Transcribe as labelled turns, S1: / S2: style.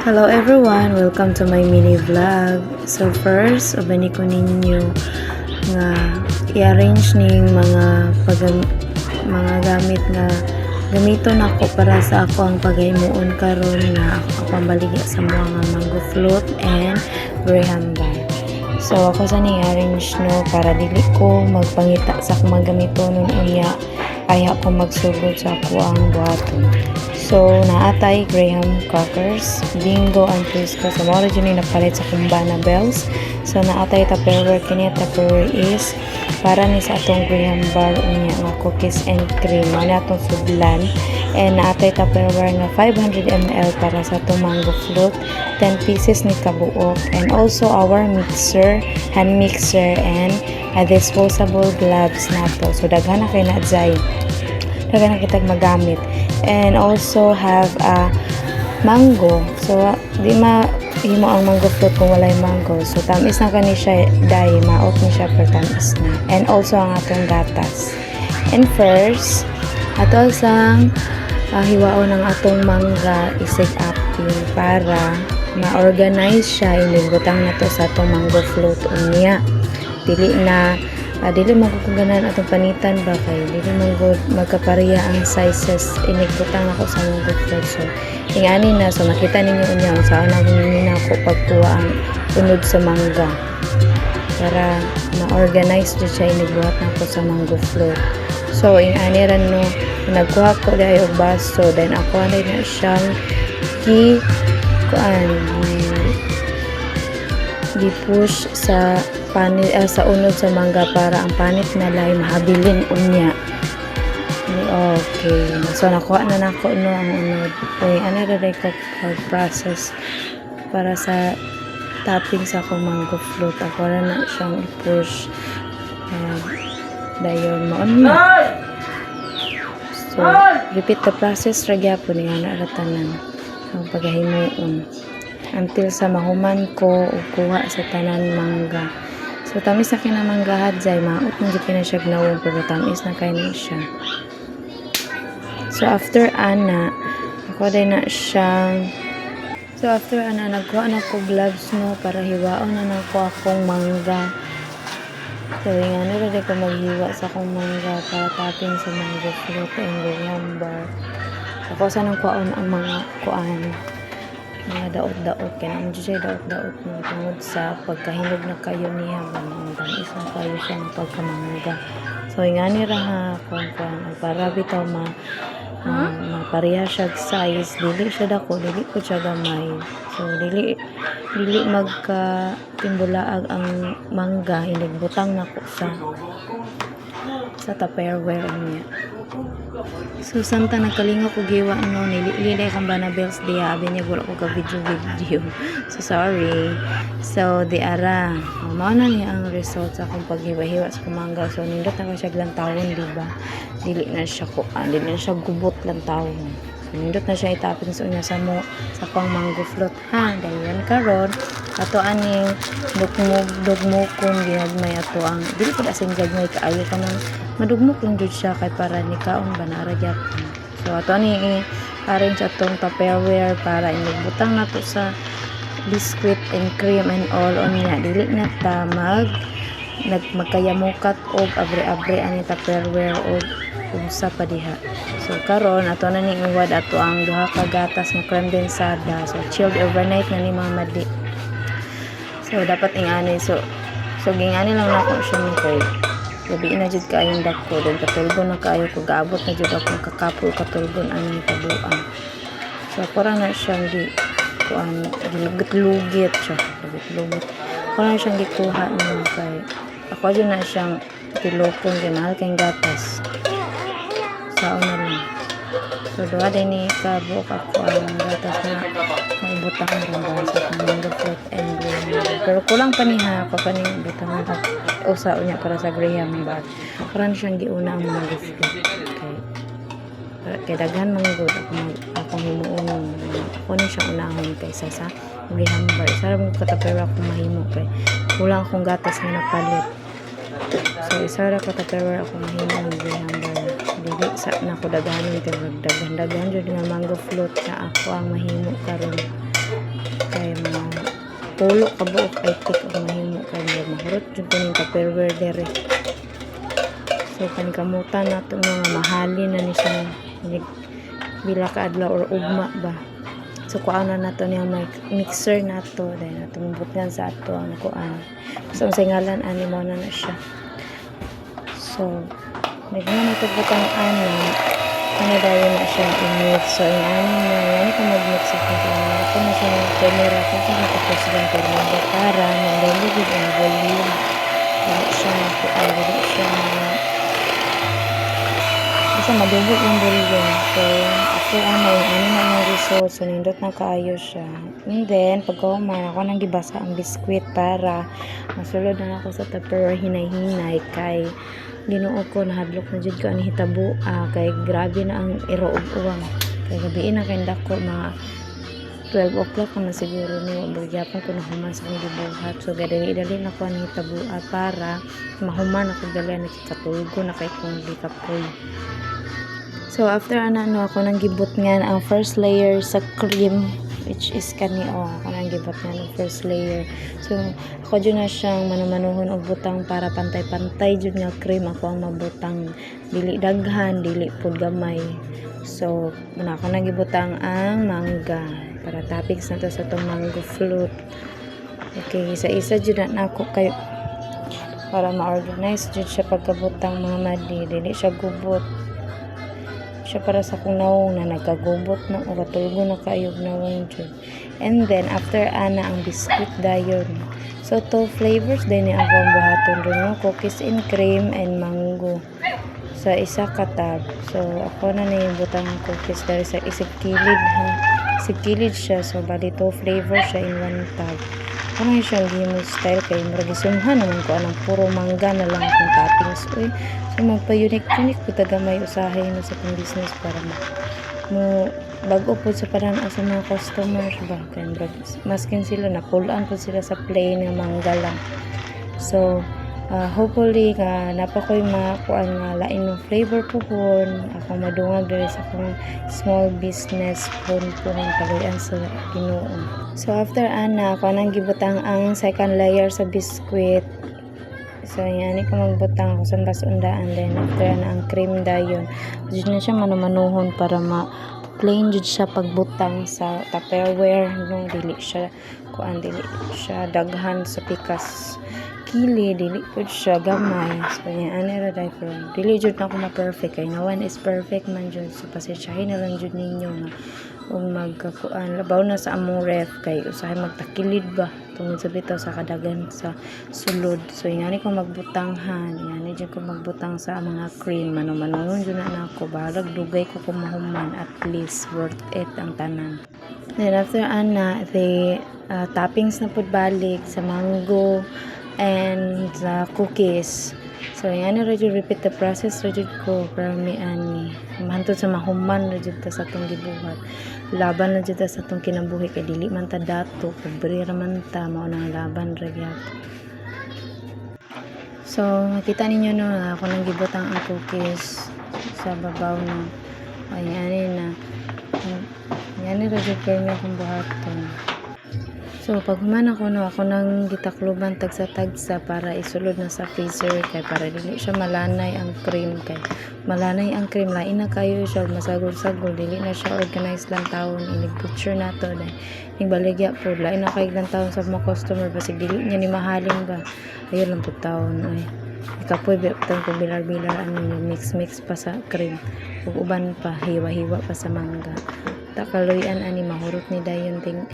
S1: Hello everyone, welcome to my mini vlog. So first, ubani ko ninyo nga i-arrange ning mga gamit nga gamiton ako para sa ako ang paghimuon karon nga ako pambaligya sa mga mango float and graham bar. So ako sa ning arrange no para dili ko magpangita sa akong mga gamiton unya ay ako magsugod sa ako ang buhaton. So, naatay graham crackers, bingo and crisco. So, mo rin napalit sa kumbana bells. So, naatay tupperware. Kini tupperware is para ni sa atong graham bar unya nga cookies and cream. Ano atong sudlan. And naatay tupperware nga 500 ml para sa atong mango float. 10 pieces ni kabuok. And also our mixer, hand mixer, and disposable gloves nato. So, daghan na kayo na dyan. Daghan na kitag magamit. And also have a mango. So, di himo ang mango float kung walay mango. So, tamis na kani siya dahil maot ni siya per tamis na. And also ang atong gatas. And first, ato sang hiwaon ng atong mangga isig upin para ma-organize siya. Inibutang na to sa atong mango float unya. Dili magkukuganan atong panitan ba kay dili magkapareha ang sizes inigbutang ako sa mango float. So ingani na so nakita ninyo unya saan ako ninyo ako pagkuha ang unod sa mangga para ma-organize din siya inigbuhat na ako sa mango float. So ingani ran no nagkuha ko dai og baso then ako na siyang di-push sa panit sa unod sa mangga para ang panit na lay mahabilin unya. Okay. So nakuha na nako no ang unod. Okay, ano ray ko process para sa topping sa akong mango float. Ako na siyang i-push. Dayon mo na. So repeat the process ra gyapon nga na ratanan ang paghimuon until sa mahuman ko o kuha sa tanan mangga. So, tamis na kinamanggahat dyan. Maot nang dyan na siya gnawon pero tamis na kayo na siya. So, after ana, ako din na siya. So, after ana, nagkuha na ko gloves no para hiwaon na nako akong mangga. So, yung ano rin ko maghiwa sa akong mangga para tapping sa mango float and graham bar. So, ako sa nang kuhaan ang mga kuhaan. Mga daot-daot kaya naman siya daot-daot mo tungod sa pagkahinog na kayo niya ang tamis na kayo siya ng pagkamangga. So ingani ra ha kung para bitaw mapareha siya size dili siya dako dili ko siya gamay. So dili magka timbulaag ang mangga inigbutang nako sa tupperware niya. So, santa nagkalinga ko giwa no, nililay kang bana bells diya, abi niya wala ko ka video. So, sorry. So, di ara. Mao na niya ang result sa akong paghiwa-hiwa sa kumangga. So, nindot na siya lantawon, diba? Dili na siya dili na siya gubot lantawon. So, nindot na siya itapin sa unya sa pang mango float. Ha, dayon karon ato aning dugmukon ginagmay ato ang dili ko asin gagmay kaayo ka nang madugmok lang jud siya kay para ni kaon banara gyapon. So ato ani arrange atong tupperware para inigbutang nato sa biscuit and cream and all on niya dili na ta magkayamukat og abre-abre ani tupperware og unsa pa diha. So karon ato na ning iwad ato ang duha ka gatas nga condensada. So chilled overnight na ni Mama Di. So dapat ingani so gingani lang nako siya ni kay gabi na jud kaayong dako then katulgon na kaayo ko gaabot na jud akong kakapol katulgon ani tabuan. So para na siyang gilugit siya para na siyang gikuha niyo kay ako jud na siyang tilokon kay mahal kayong gatas sao na lang. So duha din ni kabuok ako ang gatas na maibutang rin sa mango float and graham bar. Pero kulang pa niya ako pa ning butang usa unya para sa graham bar. Para na siyang giuna ang mango float. Kay daghan mango akong himuon. Ako ni siyang unahon kaysa sa graham bar. Isa ra mo katapera ako mahimo kay kulang akong gatas nga napalit. So isa ra katapera ako mahimo ng graham bar. Dili sa nako daghanon kay daghan jud nga mango float na ako ang mahimo karon. kay mga pulo kabuok ay tik o mahimo kay mahurot jud ko ning tupperware dere. So panikamutan nato mga mahalin na ni siya bila ka adlaw or ugma ba. So kuan na nato niya mixer nato dahil natong butngan sa ato ang kuan. So sa ngalan ani mo na siya. So nagman nato butang ano dayon na siya i-mix. So yan ko mag-mix ako ako na siya ng camera ko tapos lang camera para malulig ang volume. Dili siya dili siya basta madubog yung volume. So after na yung result, so nindot na kaayo siya. And then pagkauman ako nang gibasa ang biskwit para masulod na ako sa tupperware hinay-hinay kay Ginoo ko nahadlok na jud ko ani hitabo kay grabe na ang iro-uwang kay gabi na kay dako mga 12 o'clock na siguro ni gyapon ko nahuman sa akong gibuhat. So gadali na ko ani hitabo para mahuman ako dali na katulgo na kay kung di kapoy. So after ako nang gibot nga ang first layer sa cream which is kani ako nang gibot nga ang first layer. So ako dyan na siyang manumanuhon og butang para pantay-pantay jud nga cream ako ang mabutang dili daghan dili pud gamay. So muna ako nang gibutang ang mangga para toppings na to sa tong mango float. Okay, isa-isa jud na ako kay para ma-organize jud siya pagkabutang mga madi dili siya gubot. Siya para sa kung nawong na nagkagubot na o katulgo na kaayog nawong dyan. And then after ang biscuit dayon. So 2 flavors din ni ako ang buhaton rin no? Cookies and cream and mango sa isa katab. So ako na yung butang cookies dahil sa isig kilid ha. Isig kilid siya. So bali 2 flavors siya in 1 tab. Ano yung siyang gimo style kay maragisumhan naman ko anong puro mangga na lang akong toppings. Uy, so magpa-unique po tagamay usahay no sa pang business para mo bago po sa parang sa mga customers ba kay maskin sila napulaan po sila sa plain ng mangga lang. So hopefully napakoy makuan nga lain ng flavor po ako madungag diri sa akong small business po kaluyan sa Ginoo. So after ako nang gibutang ang second layer sa biscuit. So yan ko magbutang ako sa basundaan then after ang cream dayon. Jud na siya manumanuhon para plain jud siya pagbutang sa tupperware no dili siya daghan sa pikas kili dili pud siya gamay. So yan ra diaper dili jud na ko ma-perfect kay no one is perfect man jud. So pasensyahin na lang jud ninyo nga kung magkakuan labaw na sa among ref kay usahay magtakilid ba tungod sa bitaw sa kadagan sa sulod. So ingani ko magbutanghan ingani jud ko magbutang sa mga cream manumanon jud na nako balag dugay ko kumahuman at least worth it ang tanan. Then after the toppings na pud balik sa mango and the cookies. So yan ra jud repeat the process ra jud ko para mi ani mahantod sa mahuman ra jud ta sa atong gibuhat. Laban ra jud ta sa atong kinabuhi kay dili man ta dato pobre ra man ta mao nang laban ra gyud. So makita ninyo no ako nang gibutang ang cookies sa babaw na ayan ra jud kay mi akong buhaton. So paghuman ako nang gitakloban tagsa para isulod na sa freezer kay para dili siya malanay ang cream kay malanay ang cream lain na kayo siya masagol-sagol dili na siya organized lang taon inig-butcher nato dai igbaligya po lain na kay lang taon sa mga customer basig dili niya ni mahalin ba ayo lang pud taon ay ikapoy bitang ko bilar-bilar mix pa sa cream ug uban pa hiwa-hiwa pa sa mangga ta kaloyan ani mahurot ni dayon ting